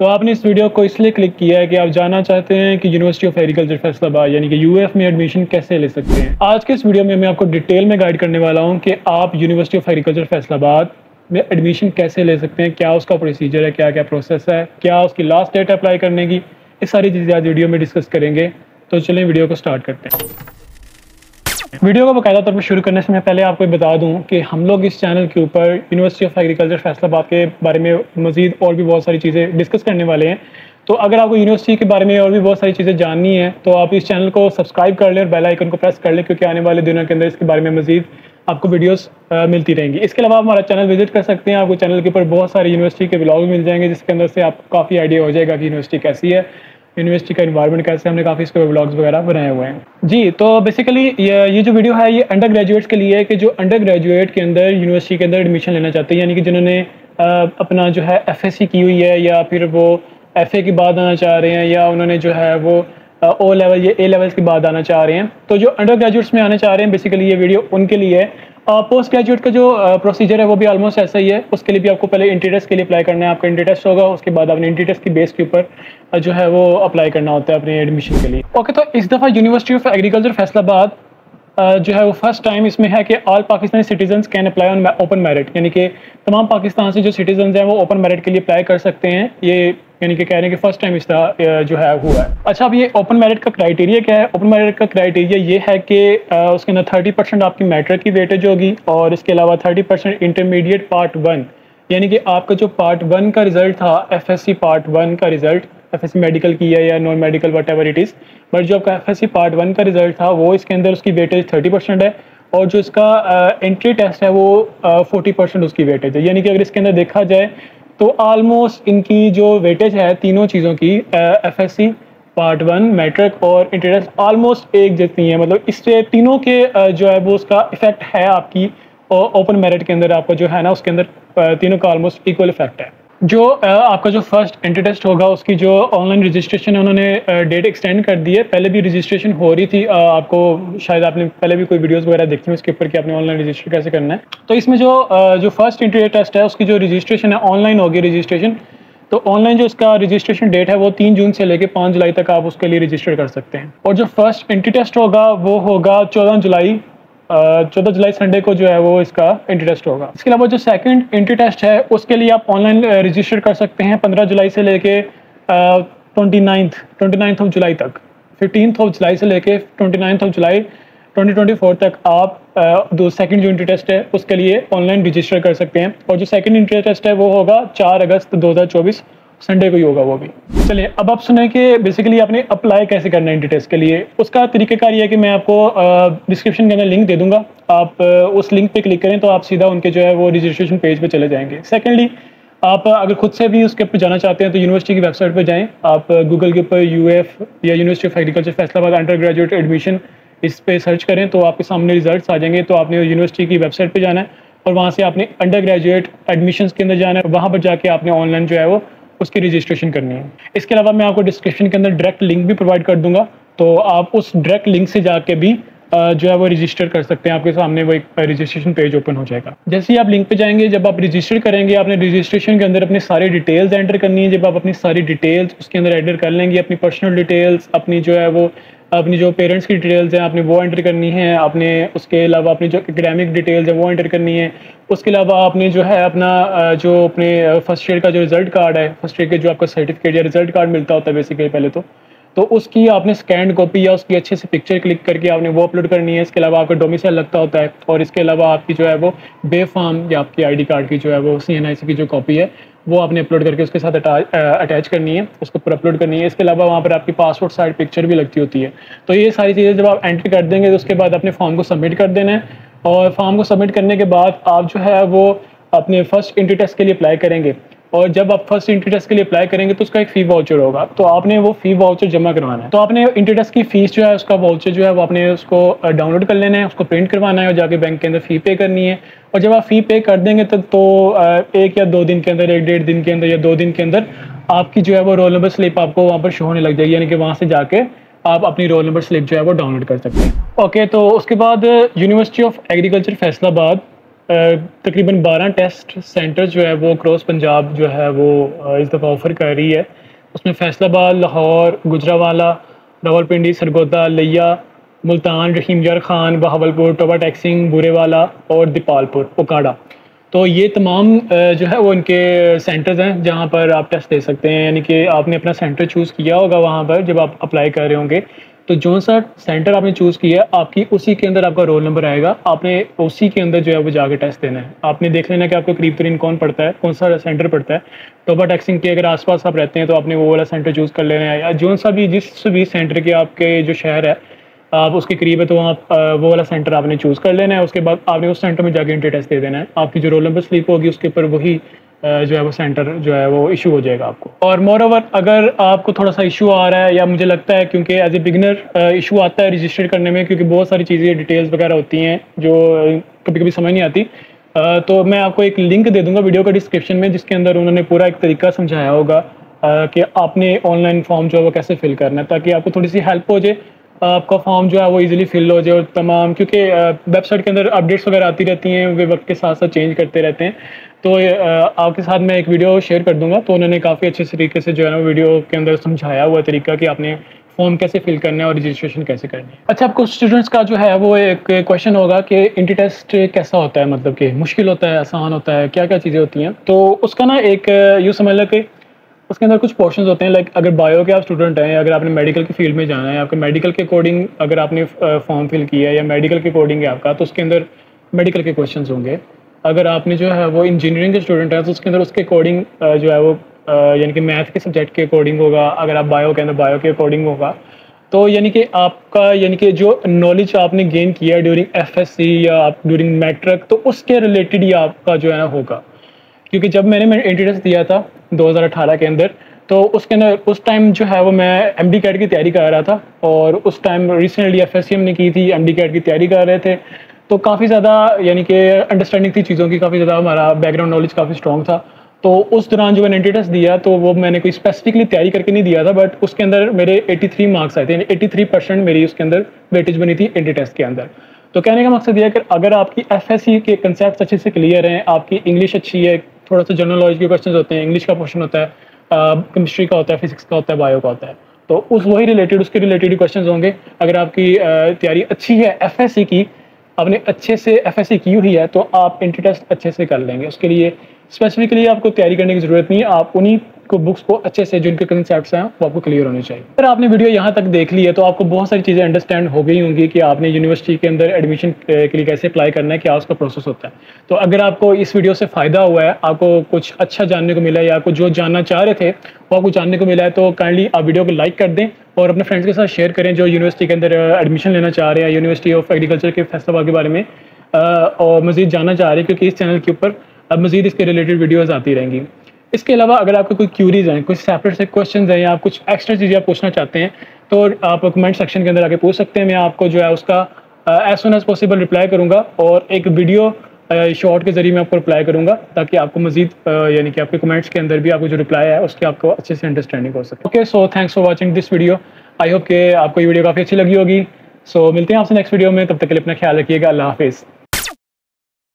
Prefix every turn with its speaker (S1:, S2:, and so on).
S1: तो आपने इस वीडियो को इसलिए क्लिक किया है कि आप जानना चाहते हैं कि यूनिवर्सिटी ऑफ एग्रीकल्चर फैसलाबाद यानी कि यूएफ में एडमिशन कैसे ले सकते हैं। आज के इस वीडियो में मैं आपको डिटेल में गाइड करने वाला हूं कि आप यूनिवर्सिटी ऑफ एग्रीकल्चर फैसलाबाद में एडमिशन कैसे ले सकते हैं, क्या उसका प्रोसीजर है, क्या क्या प्रोसेस है, क्या उसकी लास्ट डेट अप्लाई करने की, ये सारी चीज़ें आज वीडियो में डिस्कस करेंगे। तो चलें वीडियो को स्टार्ट करते हैं। वीडियो को बाकायदा तौर पर शुरू करने से मैं पहले आपको बता दूं कि हम लोग इस चैनल के ऊपर यूनिवर्सिटी ऑफ एग्रीकल्चर फैसलाबाद के बारे में मज़ीद और भी बहुत सारी चीज़ें डिस्कस करने वाले हैं। तो अगर आपको यूनिवर्सिटी के बारे में और भी बहुत सारी चीज़ें जाननी है तो आप इस चैनल को सब्सक्राइब कर लें और बेल आइकन को प्रेस कर लें, क्योंकि आने वाले दिनों के अंदर इसके बारे में मज़ीद आपको वीडियोस मिलती रहेंगी। इसके अलावा आप हमारा चैनल विजिट कर सकते हैं। आपको चैनल के ऊपर बहुत सारे यूनिवर्सिटी के व्लॉग मिल जाएंगे, जिसके अंदर से आपको काफ़ी आइडिया हो जाएगा कि यूनिवर्सिटी कैसी है, यूनिवर्सिटी का एनवायरनमेंट कैसे। हमने काफ़ी इसके व्लॉग्स वगैरह बनाए हुए हैं जी। तो बेसिकली ये जो वीडियो है ये अंडर ग्रेजुएट्स के लिए है कि जो अंडर ग्रेजुएट के अंदर यूनिवर्सिटी के अंदर एडमिशन लेना चाहते हैं, यानी कि जिन्होंने अपना जो है एफएससी की हुई है या फिर वो एफए के बाद आना चाह रहे हैं या उन्होंने जो है वो ओ लेवल या ए लेवल के बाद आना चाह रहे हैं। तो जो अंडर ग्रेजुएट्स में आना चाह रहे हैं बेसिकली ये वीडियो उनके लिए है। पोस्ट ग्रेजुएट का जो प्रोसीजर है वो भी ऑलमोस्ट ऐसा ही है। उसके लिए भी आपको पहले इंट्री टेस्ट के लिए अप्लाई करना है। आपका इंट्री टेस्ट होगा, उसके बाद आपने इंट्री टेस्ट की बेस के ऊपर जो है वो अप्लाई करना होता है अपने एडमिशन के लिए। ओके, तो इस दफ़ा यूनिवर्सिटी ऑफ एग्रीकल्चर फैसलाबाद जो है वो फर्स्ट टाइम इसमें है कि all Pakistani citizens can apply on open merit, यानी कि तमाम पाकिस्तान से जो सिटीजन्स हैं वो ओपन मेरिट के लिए अप्लाई कर सकते हैं। ये यानी कि कह रहे हैं कि फर्स्ट टाइम इसका जो है हुआ है। अच्छा, अब ये ओपन मेरिट का क्राइटेरिया क्या है? ओपन मेरिट का क्राइटेरिया ये है कि उसके अंदर 30% आपकी मैट्रिक की वेटेज होगी और इसके अलावा 30% इंटरमीडिएट पार्ट 1, यानी कि आपका जो पार्ट 1 का रिजल्ट था, एफएससी पार्ट 1 का रिजल्ट, एफएससी मेडिकल की है या non medical what ever it is, but जो आपका एफएससी पार्ट 1 का रिजल्ट था वो इसके अंदर उसकी वेटेज 30% है और जो इसका एंट्री टेस्ट है वो 40% उसकी वेटेज है। यानी कि अगर इसके अंदर देखा जाए तो ऑलमोस्ट इनकी जो वेटेज है तीनों चीज़ों की, एफएससी पार्ट 1, मैट्रिक और एंट्री टेस्ट, ऑलमोस्ट एक जैसी है। मतलब इससे तीनों के जो है वो उसका इफेक्ट है आपकी ओपन मेरिट के अंदर, आपका जो है ना उसके अंदर तीनों का ऑलमोस्ट इक्वल इफेक्ट है। जो आपका जो फर्स्ट एंट्री टेस्ट होगा उसकी जो ऑनलाइन रजिस्ट्रेशन है उन्होंने डेट एक्सटेंड कर दी है। पहले भी रजिस्ट्रेशन हो रही थी, आपको शायद आपने पहले भी कोई वीडियोस वगैरह देखी हैं उसके ऊपर कि आपने ऑनलाइन रजिस्टर कैसे करना है। तो इसमें जो फर्स्ट एंट्री टेस्ट है उसकी जो रजिस्ट्रेशन है ऑनलाइन होगी रजिस्ट्रेशन। तो ऑनलाइन जो इसका रजिस्ट्रेशन डेट है वो 3 जून से लेकर 5 जुलाई तक आप उसके लिए रजिस्टर कर सकते हैं। और जो फर्स्ट एंट्री टेस्ट होगा वो होगा 14 जुलाई संडे को जो है वो इसका एंट्री टेस्ट होगा। इसके अलावा जो सेकंड एंट्री टेस्ट है उसके लिए आप ऑनलाइन रजिस्टर कर सकते हैं 15 जुलाई से लेके 29 जुलाई तक। 15 जुलाई से लेके 29 जुलाई 2024 तक आप सेकंड जो एंट्री टेस्ट है उसके लिए ऑनलाइन रजिस्टर कर सकते हैं। और जो सेकंड एंट्री टेस्ट है वो होगा 4 अगस्त 2024 संडे को ही होगा वो भी। चलिए अब आप सुने कि बेसिकली आपने अप्लाई कैसे करना है एंट्री टेस्ट के लिए। उसका तरीक़ाकार ये है कि मैं आपको डिस्क्रिप्शन के अंदर लिंक दे दूंगा, आप उस लिंक पे क्लिक करें तो आप सीधा उनके जो है वो रजिस्ट्रेशन पेज पे चले जाएंगे। सेकेंडली, आप अगर खुद से भी उसके ऊपर जाना चाहते हैं तो यूनिवर्सिटी की वेबसाइट पर जाएँ। आप गूगल के ऊपर यूएफ या university of agriculture Faisalabad under graduate admission इस पर सर्च करें तो आपके सामने रिजल्ट आ जाएंगे। तो आपने यूनिवर्सिटी की वेबसाइट पर जाना है और वहाँ से आपने अंडर ग्रेजुएट एडमिशन के अंदर जाना है। वहाँ पर जाके आपने ऑनलाइन जो है वो उसकी रजिस्ट्रेशन करनी है। इसके अलावा मैं आपको डिस्क्रिप्शन के अंदर डायरेक्ट लिंक भी प्रोवाइड कर दूंगा, तो आप उस डायरेक्ट लिंक से जाके भी जो है वो रजिस्टर कर सकते हैं। आपके सामने वो एक रजिस्ट्रेशन पेज ओपन हो जाएगा। जैसे ही आप लिंक पे जाएंगे, जब आप रजिस्टर करेंगे आपने रजिस्ट्रेशन के अंदर अपनी सारी डिटेल्स एंटर करनी है। जब आप अपनी सारी डिटेल्स उसके अंदर एंटर कर लेंगे, अपनी पर्सनल डिटेल्स, अपनी जो है वो अपनी जो पेरेंट्स की डिटेल्स हैं आपने वो एंटर करनी है। आपने उसके अलावा अपनी जो एकेडमिक डिटेल्स है वो एंटर करनी है। उसके अलावा आपने जो है अपना जो अपने फर्स्ट ईयर का जो रिज़ल्ट कार्ड है, फर्स्ट ईयर के जो आपका सर्टिफिकेट या रिज़ल्ट कार्ड मिलता होता है बेसिकली पहले तो उसकी आपने स्कैन कॉपी या उसकी अच्छे से पिक्चर क्लिक करके आपने वो अपलोड करनी है। इसके अलावा आपका डोमिसाइल लगता होता है और इसके अलावा आपकी जो है वो बे फॉर्म या आपकी आईडी कार्ड की जो है वो CNIC की जो कॉपी है वो आपने अपलोड करके उसके साथ अटैच करनी है, उसके ऊपर अपलोड करनी है। इसके अलावा वहाँ पर आपकी पासपोर्ट साइज पिक्चर भी लगती होती है। तो ये सारी चीज़ें जब आप एंट्री कर देंगे तो उसके बाद अपने फॉर्म को सबमिट कर देना है और फॉर्म को सबमिट करने के बाद आप जो है वो अपने फर्स्ट एंट्री टेस्ट के लिए अप्लाई करेंगे। और जब आप फर्स्ट एंट्री टेस्ट के लिए अप्लाई करेंगे तो उसका एक फ़ी वाउचर होगा, तो आपने वो फ़ी वाउचर जमा करवाना है। तो आपने एंट्री टेस्ट की फ़ीस जो है उसका वाउचर जो है वो आपने उसको डाउनलोड कर लेना है, उसको प्रिंट करवाना है और जाके बैंक के अंदर फ़ी पे करनी है। और जब आप फ़ी पे कर देंगे तो 1 या 2 दिन के अंदर, 1-1.5 दिन के अंदर या 2 दिन के अंदर आपकी जो है वो रोल नंबर स्लिप आपको वहाँ पर शो होने लग जाएगी। यानी कि वहाँ से जाके आप अपनी रोल नंबर स्लिप जो है वो डाउनलोड कर सकते हैं। ओके, तो उसके बाद यूनिवर्सिटी ऑफ एग्रीकल्चर फैसलाबाद तकरीबन 12 टेस्ट सेंटर जो है वो क्रॉस पंजाब जो है वो इस दफ़ा ऑफ़र कर रही है। उसमें फैसलाबाद, लाहौर, गुजरावाला, रावलपिंडी, सरगोदा, लिया, मुल्तान, रहीम यार खान, बहावलपुर, टोबा टैक्सिंग, बुरेवाला और दीपालपुर, ओकाड़ा। तो ये तमाम जो है वो इनके सेंटर्स हैं जहाँ पर आप टेस्ट दे सकते हैं। यानी कि आपने अपना सेंटर चूज़ किया होगा वहाँ पर जब आप अप्लाई कर रहे होंगे, तो जो सा सेंटर आपने चूज़ किया आपकी उसी के अंदर आपका रोल नंबर आएगा, आपने उसी के अंदर जो है वो जाके टेस्ट देना है। आपने देख लेना कि आपको करीब तरीन कौन पड़ता है, कौन सा सेंटर पड़ता है। टोबा टैक्सिंग के अगर आसपास आप रहते हैं तो आपने वो वाला सेंटर चूज़ कर लेना है, या जो सा भी जिस भी सेंटर के आपके जो शहर है आप उसके करीब है तो आप वो वाला सेंटर आपने चूज़ कर लेना है। उसके बाद आपने उस सेंटर में जाके एंट्री टेस्ट दे देना है। आपकी जो रोल नंबर स्लिप होगी उसके ऊपर वही जो है वो सेंटर जो है वो इशू हो जाएगा आपको। और मोर ओवर अगर आपको थोड़ा सा इशू आ रहा है, या मुझे लगता है क्योंकि एज ए बिगिनर इशू आता है रजिस्टर करने में, क्योंकि बहुत सारी चीज़ें डिटेल्स वगैरह होती हैं जो कभी कभी समझ नहीं आती, तो मैं आपको एक लिंक दे दूंगा वीडियो का डिस्क्रिप्शन में, जिसके अंदर उन्होंने पूरा एक तरीका समझाया होगा कि आपने ऑनलाइन फॉर्म जो है वो कैसे फिल करना है, ताकि आपको थोड़ी सी हेल्प हो जाए, आपका फॉर्म जो है वो इजीली फिल हो जाए। और तमाम, क्योंकि वेबसाइट के अंदर अपडेट्स वगैरह आती रहती हैं, वे वक्त के साथ साथ चेंज करते रहते हैं। तो आपके साथ मैं एक वीडियो शेयर कर दूंगा, तो उन्होंने काफ़ी अच्छे तरीके से जो है ना वीडियो के अंदर समझाया हुआ तरीका कि आपने फॉर्म कैसे फिल करना है और रजिस्ट्रेशन कैसे करनी है। अच्छा, आपको स्टूडेंट्स का जो है वो एक क्वेश्चन होगा कि एंट्री टेस्ट कैसा होता है, मतलब कि मुश्किल होता है, आसान होता है, क्या क्या चीज़ें होती हैं। तो उसका ना एक यूँ समझ लो कि उसके अंदर कुछ पोर्शंस होते हैं। लाइक अगर बायो के आप स्टूडेंट हैं, अगर आपने मेडिकल की फील्ड में जाना है, आपके मेडिकल के अकॉर्डिंग अगर आपने फॉर्म फिल किया है या मेडिकल के अकॉर्डिंग है आपका, तो उसके अंदर मेडिकल के क्वेश्चंस होंगे। अगर आपने जो है वो इंजीनियरिंग के स्टूडेंट हैं तो उसके अंदर उसके अकॉर्डिंग जो है वो यानी कि मैथ के सब्जेक्ट के अकॉर्डिंग होगा। अगर आप बायो के अंदर बायो के अकॉर्डिंग होगा। तो यानी कि आपका यानी कि जो नॉलेज आपने गेन किया ड्यूरिंग एफएससी या आप ड्यूरिंग मैट्रिक, तो उसके रिलेटेड ही आपका जो है ना होगा। क्योंकि जब मैंने एंट्री टेस्ट दिया था 2018 के अंदर, तो उसके अंदर उस टाइम जो है वो मैं एमडी कैट की तैयारी कर रहा था, और उस टाइम रिसेंटली एफएससी हमने की थी, एमडी कैट की तैयारी कर रहे थे। तो काफ़ी ज़्यादा यानी कि अंडरस्टैंडिंग थी चीज़ों की, काफ़ी ज़्यादा हमारा बैकग्राउंड नॉलेज काफ़ी स्ट्रॉन्ग था। तो उस दौरान जो मैंने एंट्री टेस्ट दिया तो वो मैंने कोई स्पेसिफिकली तैयारी करके नहीं दिया था, बट उसके अंदर मेरे 83 मार्क्स आए थे, 83% मेरी उसके अंदर वेटेज बनी थी एंट्री टेस्ट के अंदर। तो कहने का मकसद यह है कि अगर आपकी एफएससी के कंसेप्ट अच्छे से क्लियर हैं, आपकी इंग्लिश अच्छी है, थोड़ा सा जनरल नॉलेज के क्वेश्चन होते हैं, इंग्लिश का क्वेश्चन होता है, केमिस्ट्री का होता है, फिजिक्स का होता है, बायो का होता है, तो उस वही रिलेटेड उसके रिलेटेड क्वेश्चन होंगे। अगर आपकी तैयारी अच्छी है एफएससी की, आपने अच्छे से एफएससी की हुई है, तो आप एंट्री टेस्ट अच्छे से कर लेंगे। उसके लिए स्पेसिफिकली आपको तैयारी करने की ज़रूरत नहीं है, आप उन्हीं को बुक्स को अच्छे से जिनके कंसेप्ट्स हैं वो आपको क्लियर होने चाहिए। अगर आपने वीडियो यहाँ तक देख ली है तो आपको बहुत सारी चीज़ें अंडरस्टैंड हो गई होंगी कि आपने यूनिवर्सिटी के अंदर एडमिशन के लिए कैसे अप्लाई करना है, क्या उसका प्रोसेस होता है। तो अगर आपको इस वीडियो से फ़ायदा हुआ है, आपको कुछ अच्छा जानने को मिला है, या आपको जो जानना चाह रहे थे वो आपको जानने को मिला है, तो काइंडली आप वीडियो को लाइक कर दें और अपने फ्रेंड्स के साथ शेयर करें जो यूनिवर्सिटी के अंदर एडमिशन लेना चाह रहे हैं, यूनिवर्सिटी ऑफ एग्रीकल्चर के फैसलाबाद के बारे में और मज़ीद जानना चाह रहे हैं, क्योंकि इस चैनल के ऊपर अब मज़ीद इसके रिलेटेड वीडियोज़ आती रहेंगी। इसके अलावा अगर आपको कोई क्यूरीज हैं, कुछ सेपरेट से क्वेश्चन हैं, या आप कुछ एक्स्ट्रा चीज़ें आप पूछना चाहते हैं, तो आप कमेंट सेक्शन के अंदर आके पूछ सकते हैं। मैं आपको जो है उसका as soon as possible reply करूँगा, और एक वीडियो शॉर्ट के जरिए मैं आपको रिप्लाई करूँगा, ताकि आपको मज़ीद यानी कि आपके कमेंट्स के अंदर भी आपको जो रिप्लाई है उसकी आपको अच्छे से अंडरस्टैंडिंग हो सके। Okay, so thanks for watching this video. I hope कि आपको ये वीडियो काफ़ी अच्छी लगी होगी। सो मिलते हैं आपसे नेक्स्ट वीडियो में, तब तक के लिए अपना ख्याल रखिएगा। अल्लाह हाफिज़।